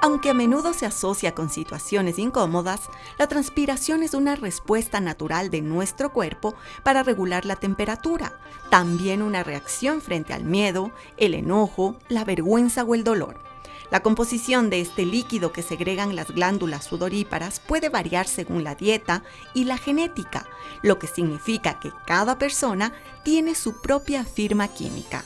Aunque a menudo se asocia con situaciones incómodas, la transpiración es una respuesta natural de nuestro cuerpo para regular la temperatura, también una reacción frente al miedo, el enojo, la vergüenza o el dolor. La composición de este líquido que segregan las glándulas sudoríparas puede variar según la dieta y la genética, lo que significa que cada persona tiene su propia firma química.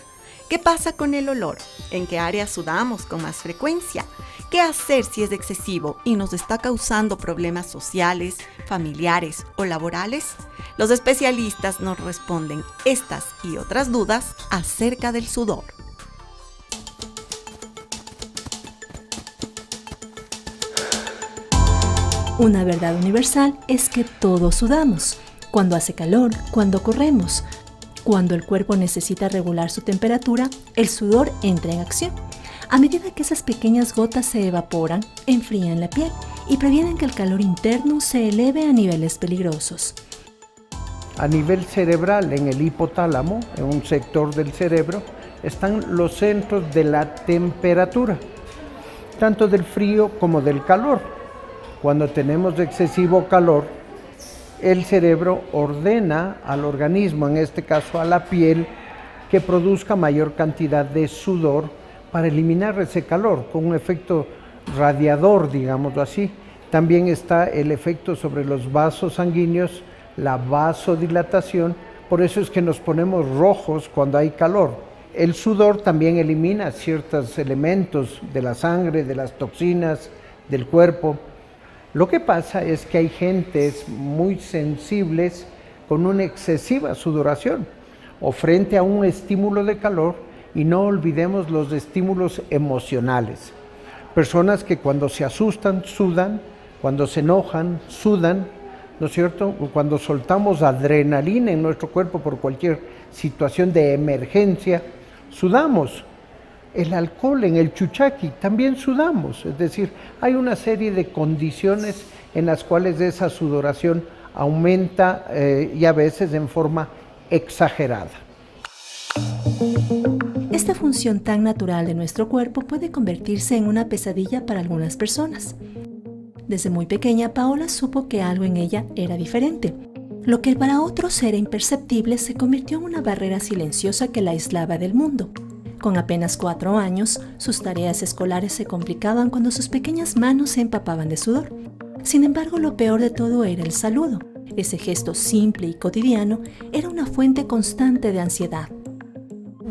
¿Qué pasa con el olor? ¿En qué áreas sudamos con más frecuencia? ¿Qué hacer si es excesivo y nos está causando problemas sociales, familiares o laborales? Los especialistas nos responden estas y otras dudas acerca del sudor. Una verdad universal es que todos sudamos, cuando hace calor, cuando corremos. Cuando el cuerpo necesita regular su temperatura, el sudor entra en acción. A medida que esas pequeñas gotas se evaporan, enfrían la piel y previenen que el calor interno se eleve a niveles peligrosos. A nivel cerebral, en el hipotálamo, en un sector del cerebro, están los centros de la temperatura, tanto del frío como del calor. Cuando tenemos excesivo calor, el cerebro ordena al organismo, en este caso a la piel, que produzca mayor cantidad de sudor para eliminar ese calor, con un efecto radiador, digámoslo así. También está el efecto sobre los vasos sanguíneos, la vasodilatación, por eso es que nos ponemos rojos cuando hay calor. El sudor también elimina ciertos elementos de la sangre, de las toxinas, del cuerpo. Lo que pasa es que hay gentes muy sensibles con una excesiva sudoración o frente a un estímulo de calor, y no olvidemos los estímulos emocionales. Personas que cuando se asustan sudan, cuando se enojan sudan, ¿no es cierto? Cuando soltamos adrenalina en nuestro cuerpo por cualquier situación de emergencia, sudamos. El alcohol en el chuchaqui también sudamos, es decir, hay una serie de condiciones en las cuales esa sudoración aumenta y a veces en forma exagerada. Esta función tan natural de nuestro cuerpo puede convertirse en una pesadilla para algunas personas. Desde muy pequeña, Paola supo que algo en ella era diferente. Lo que para otros era imperceptible se convirtió en una barrera silenciosa que la aislaba del mundo. Con apenas 4 años, sus tareas escolares se complicaban cuando sus pequeñas manos se empapaban de sudor. Sin embargo, lo peor de todo era el saludo. Ese gesto simple y cotidiano era una fuente constante de ansiedad.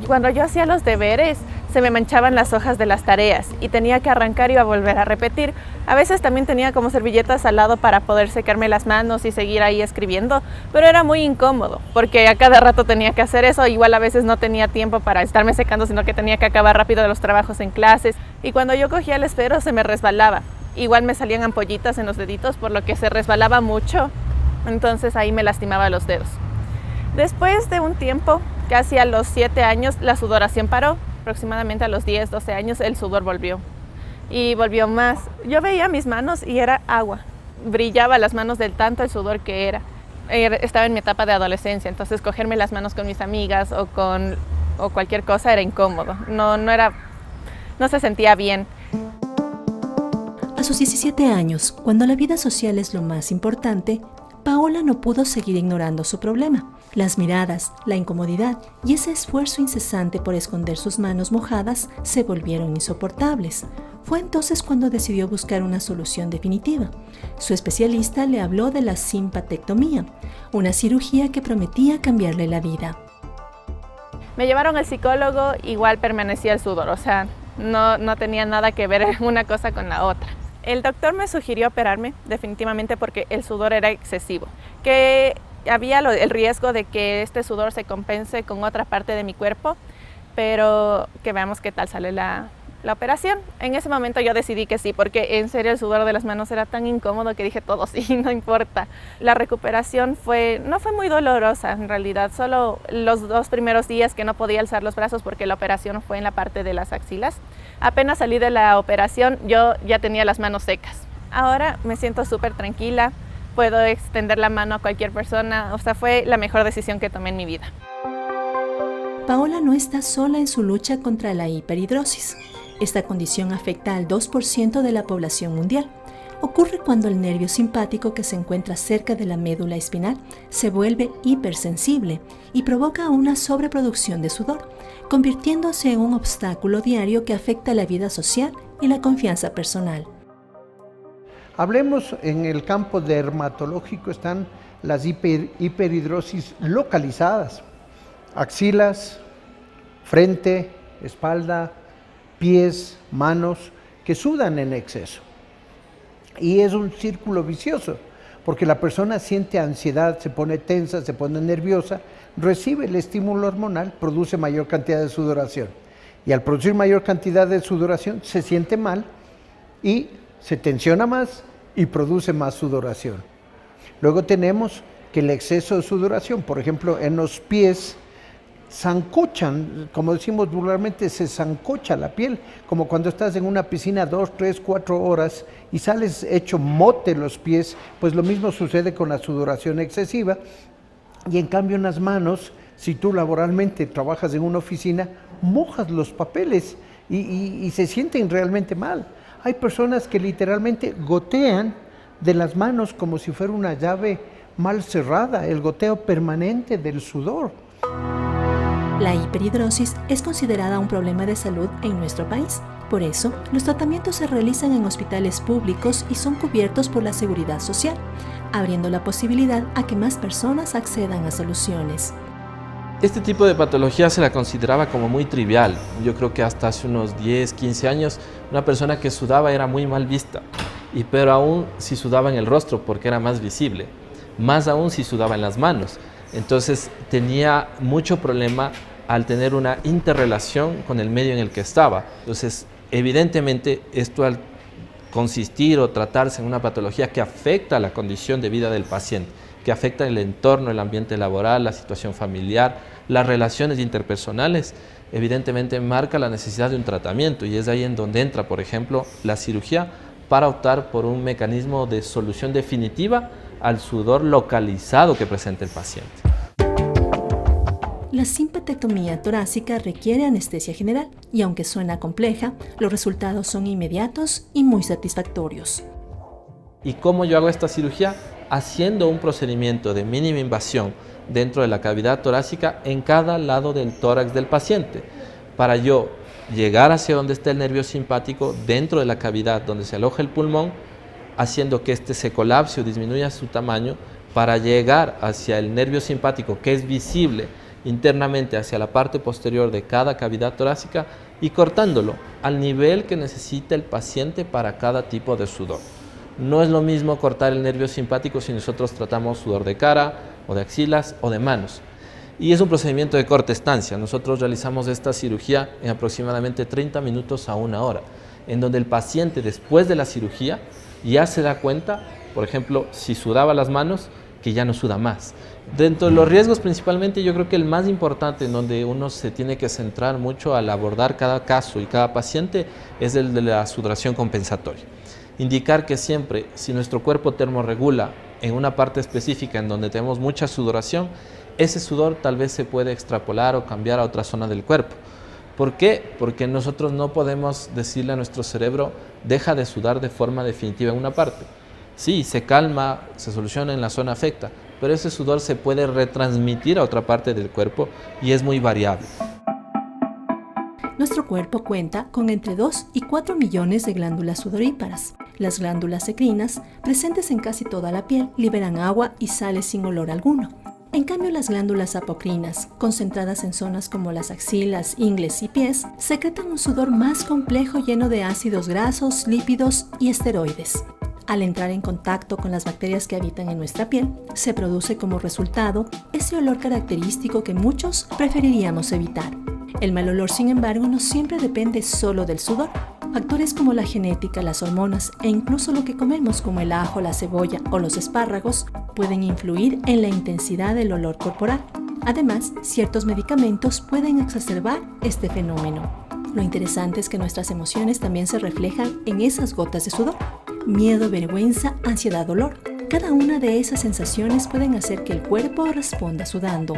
Cuando yo hacía los deberes, se me manchaban las hojas de las tareas y tenía que arrancar y a volver a repetir. A veces también tenía como servilletas al lado para poder secarme las manos y seguir ahí escribiendo, pero era muy incómodo porque a cada rato tenía que hacer eso. Igual a veces no tenía tiempo para estarme secando, sino que tenía que acabar rápido los trabajos en clases. Y cuando yo cogía el esfero se me resbalaba. Igual me salían ampollitas en los deditos, por lo que se resbalaba mucho. Entonces ahí me lastimaba los dedos. Después de un tiempo, casi a los 7 años, la sudoración paró. Aproximadamente a los 10, 12 años el sudor volvió. Y volvió más. Yo veía mis manos y era agua. Brillaba las manos del tanto el sudor que era. Estaba en mi etapa de adolescencia, entonces cogerme las manos con mis amigas o cualquier cosa era incómodo. No se sentía bien. A sus 17 años, cuando la vida social es lo más importante, Paola no pudo seguir ignorando su problema. Las miradas, la incomodidad y ese esfuerzo incesante por esconder sus manos mojadas se volvieron insoportables. Fue entonces cuando decidió buscar una solución definitiva. Su especialista le habló de la simpatectomía, una cirugía que prometía cambiarle la vida. Me llevaron al psicólogo, igual permanecía el sudor, o sea, no tenía nada que ver una cosa con la otra. El doctor me sugirió operarme definitivamente porque el sudor era excesivo, que había el riesgo de que este sudor se compense con otra parte de mi cuerpo, pero que veamos qué tal sale la operación. En ese momento yo decidí que sí, porque en serio el sudor de las manos era tan incómodo que dije todo sí, no importa. La recuperación no fue muy dolorosa en realidad, solo los 2 primeros días que no podía alzar los brazos porque la operación fue en la parte de las axilas. Apenas salí de la operación yo ya tenía las manos secas. Ahora me siento súper tranquila, puedo extender la mano a cualquier persona, o sea, fue la mejor decisión que tomé en mi vida. Paola no está sola en su lucha contra la hiperhidrosis. Esta condición afecta al 2% de la población mundial. Ocurre cuando el nervio simpático que se encuentra cerca de la médula espinal se vuelve hipersensible y provoca una sobreproducción de sudor, convirtiéndose en un obstáculo diario que afecta la vida social y la confianza personal. Hablemos en el campo dermatológico, están las hiperhidrosis localizadas, axilas, frente, espalda, pies, manos, que sudan en exceso. Y es un círculo vicioso, porque la persona siente ansiedad, se pone tensa, se pone nerviosa, recibe el estímulo hormonal, produce mayor cantidad de sudoración. Y al producir mayor cantidad de sudoración, se siente mal y se tensiona más y produce más sudoración. Luego tenemos que el exceso de sudoración, por ejemplo, en los pies, sancochan, como decimos vulgarmente, se sancocha la piel, como cuando estás en una piscina 2, 3, 4 horas y sales hecho mote los pies, pues lo mismo sucede con la sudoración excesiva. Y en cambio en las manos, si tú laboralmente trabajas en una oficina, mojas los papeles y se sienten realmente mal. Hay personas que literalmente gotean de las manos como si fuera una llave mal cerrada, el goteo permanente del sudor. La hiperhidrosis es considerada un problema de salud en nuestro país. Por eso, los tratamientos se realizan en hospitales públicos y son cubiertos por la Seguridad Social, abriendo la posibilidad a que más personas accedan a soluciones. Este tipo de patología se la consideraba como muy trivial. Yo creo que hasta hace unos 10, 15 años una persona que sudaba era muy mal vista, pero aún si sudaba en el rostro porque era más visible, más aún si sudaba en las manos. Entonces tenía mucho problema al tener una interrelación con el medio en el que estaba. Entonces, evidentemente, esto al consistir o tratarse en una patología que afecta a la condición de vida del paciente, que afecta el entorno, el ambiente laboral, la situación familiar, las relaciones interpersonales, evidentemente marca la necesidad de un tratamiento, y es ahí en donde entra, por ejemplo, la cirugía para optar por un mecanismo de solución definitiva al sudor localizado que presenta el paciente. La simpatectomía torácica requiere anestesia general y aunque suena compleja, los resultados son inmediatos y muy satisfactorios. ¿Y cómo yo hago esta cirugía? Haciendo un procedimiento de mínima invasión dentro de la cavidad torácica en cada lado del tórax del paciente, para yo llegar hacia donde está el nervio simpático, dentro de la cavidad donde se aloja el pulmón, haciendo que este se colapse o disminuya su tamaño, para llegar hacia el nervio simpático que es visible internamente hacia la parte posterior de cada cavidad torácica y cortándolo al nivel que necesita el paciente para cada tipo de sudor. No es lo mismo cortar el nervio simpático si nosotros tratamos sudor de cara o de axilas o de manos. Y es un procedimiento de corta estancia. Nosotros realizamos esta cirugía en aproximadamente 30 minutos a 1 hora, en donde el paciente después de la cirugía ya se da cuenta, por ejemplo, si sudaba las manos, que ya no suda más. Dentro de los riesgos principalmente, yo creo que el más importante en donde uno se tiene que centrar mucho al abordar cada caso y cada paciente es el de la sudoración compensatoria. Indicar que siempre, si nuestro cuerpo termorregula en una parte específica en donde tenemos mucha sudoración, ese sudor tal vez se puede extrapolar o cambiar a otra zona del cuerpo. ¿Por qué? Porque nosotros no podemos decirle a nuestro cerebro, deja de sudar de forma definitiva en una parte. Sí, se calma, se soluciona en la zona afecta, pero ese sudor se puede retransmitir a otra parte del cuerpo y es muy variable. Nuestro cuerpo cuenta con entre 2 y 4 millones de glándulas sudoríparas. Las glándulas endocrinas, presentes en casi toda la piel, liberan agua y sales sin olor alguno. En cambio, las glándulas apocrinas, concentradas en zonas como las axilas, ingles y pies, secretan un sudor más complejo lleno de ácidos grasos, lípidos y esteroides. Al entrar en contacto con las bacterias que habitan en nuestra piel, se produce como resultado ese olor característico que muchos preferiríamos evitar. El mal olor, sin embargo, no siempre depende solo del sudor. Factores como la genética, las hormonas e incluso lo que comemos como el ajo, la cebolla o los espárragos pueden influir en la intensidad del olor corporal. Además, ciertos medicamentos pueden exacerbar este fenómeno. Lo interesante es que nuestras emociones también se reflejan en esas gotas de sudor. Miedo, vergüenza, ansiedad, dolor. Cada una de esas sensaciones pueden hacer que el cuerpo responda sudando.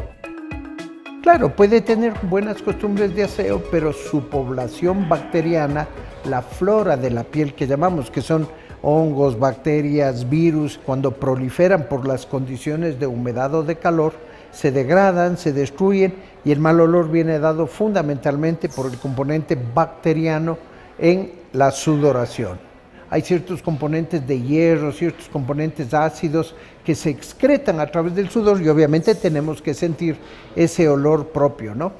Claro, puede tener buenas costumbres de aseo, pero su población bacteriana, la flora de la piel que llamamos, que son hongos, bacterias, virus, cuando proliferan por las condiciones de humedad o de calor, se degradan, se destruyen y el mal olor viene dado fundamentalmente por el componente bacteriano en la sudoración. Hay ciertos componentes de hierro, ciertos componentes ácidos que se excretan a través del sudor y obviamente tenemos que sentir ese olor propio, ¿no?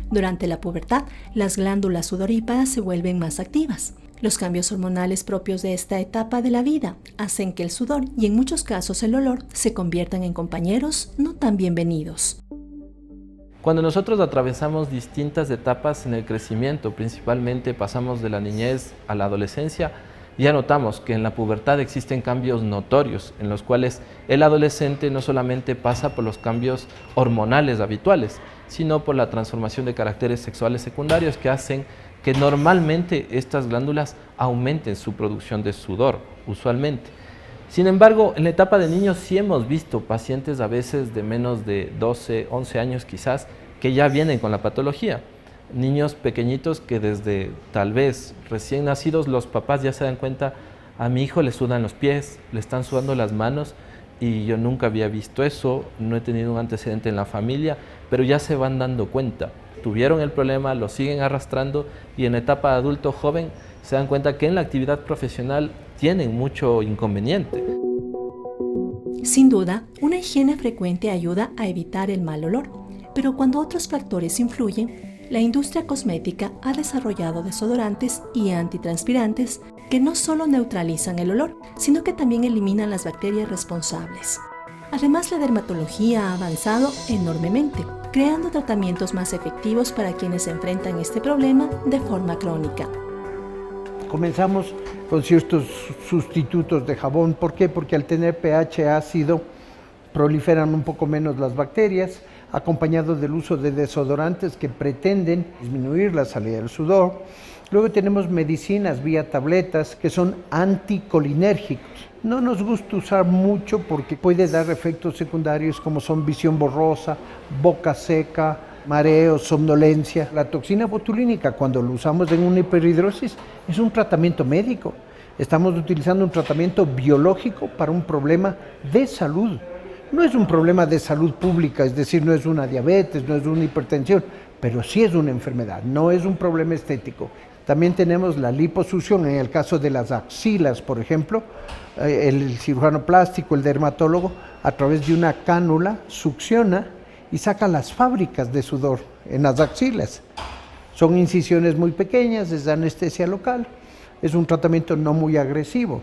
Durante la pubertad, las glándulas sudoríparas se vuelven más activas. Los cambios hormonales propios de esta etapa de la vida hacen que el sudor y en muchos casos el olor se conviertan en compañeros no tan bienvenidos. Cuando nosotros atravesamos distintas etapas en el crecimiento, principalmente pasamos de la niñez a la adolescencia, ya notamos que en la pubertad existen cambios notorios en los cuales el adolescente no solamente pasa por los cambios hormonales habituales, sino por la transformación de caracteres sexuales secundarios que hacen que normalmente estas glándulas aumenten su producción de sudor, usualmente. Sin embargo, en la etapa de niños sí hemos visto pacientes a veces de menos de 12, 11 años quizás, que ya vienen con la patología. Niños pequeñitos que desde tal vez recién nacidos los papás ya se dan cuenta, a mi hijo le sudan los pies, le están sudando las manos y yo nunca había visto eso, no he tenido un antecedente en la familia, pero ya se van dando cuenta. Tuvieron el problema, lo siguen arrastrando y en la etapa de adulto joven se dan cuenta que en la actividad profesional tienen mucho inconveniente. Sin duda, una higiene frecuente ayuda a evitar el mal olor, pero cuando otros factores influyen, la industria cosmética ha desarrollado desodorantes y antitranspirantes que no solo neutralizan el olor, sino que también eliminan las bacterias responsables. Además, la dermatología ha avanzado enormemente, creando tratamientos más efectivos para quienes enfrentan este problema de forma crónica. Comenzamos con ciertos sustitutos de jabón. ¿Por qué? Porque al tener pH ácido proliferan un poco menos las bacterias, acompañado del uso de desodorantes que pretenden disminuir la salida del sudor. Luego tenemos medicinas vía tabletas que son anticolinérgicos. No nos gusta usar mucho porque puede dar efectos secundarios como son visión borrosa, boca seca, mareos, somnolencia. La toxina botulínica, cuando lo usamos en una hiperhidrosis, es un tratamiento médico. Estamos utilizando un tratamiento biológico para un problema de salud. No es un problema de salud pública, es decir, no es una diabetes, no es una hipertensión, pero sí es una enfermedad, no es un problema estético. También tenemos la liposucción en el caso de las axilas, por ejemplo, el cirujano plástico, el dermatólogo, a través de una cánula succiona y saca las fábricas de sudor en las axilas. Son incisiones muy pequeñas, es anestesia local, es un tratamiento no muy agresivo.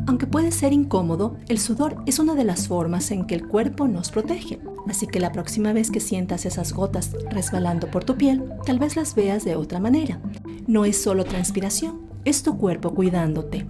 Aunque puede ser incómodo, el sudor es una de las formas en que el cuerpo nos protege. Así que la próxima vez que sientas esas gotas resbalando por tu piel, tal vez las veas de otra manera. No es solo transpiración, es tu cuerpo cuidándote.